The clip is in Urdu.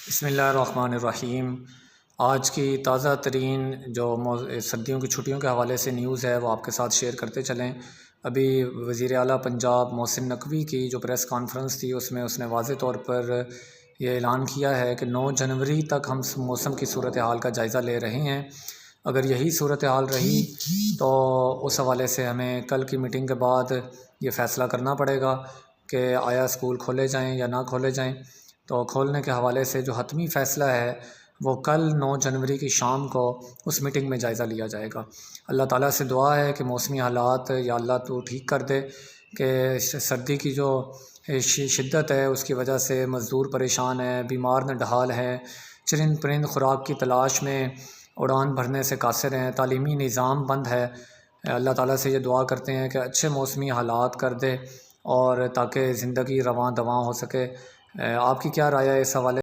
بسم اللہ الرحمن الرحیم۔ آج کی تازہ ترین جو سردیوں کی چھٹیوں کے حوالے سے نیوز ہے وہ آپ کے ساتھ شیئر کرتے چلیں۔ ابھی وزیر اعلیٰ پنجاب محسن نقوی کی جو پریس کانفرنس تھی اس میں اس نے واضح طور پر یہ اعلان کیا ہے کہ 9 جنوری تک ہم موسم کی صورتحال کا جائزہ لے رہے ہیں۔ اگر یہی صورتحال رہی تو اس حوالے سے ہمیں کل کی میٹنگ کے بعد یہ فیصلہ کرنا پڑے گا کہ آیا اسکول کھولے جائیں یا نہ کھولے جائیں۔ تو کھولنے کے حوالے سے جو حتمی فیصلہ ہے وہ کل 9 جنوری کی شام کو اس میٹنگ میں جائزہ لیا جائے گا۔ اللہ تعالیٰ سے دعا ہے کہ موسمی حالات یا اللہ تو ٹھیک کر دے کہ سردی کی جو شدت ہے اس کی وجہ سے مزدور پریشان ہیں، بیمار نڈھال ہیں، چرند پرند خوراک کی تلاش میں اڑان بھرنے سے قاصر ہیں، تعلیمی نظام بند ہے۔ اللہ تعالیٰ سے یہ دعا کرتے ہیں کہ اچھے موسمی حالات کر دے اور تاکہ زندگی رواں دواں ہو سکے۔ آپ کی کیا رائے ہے اس حوالے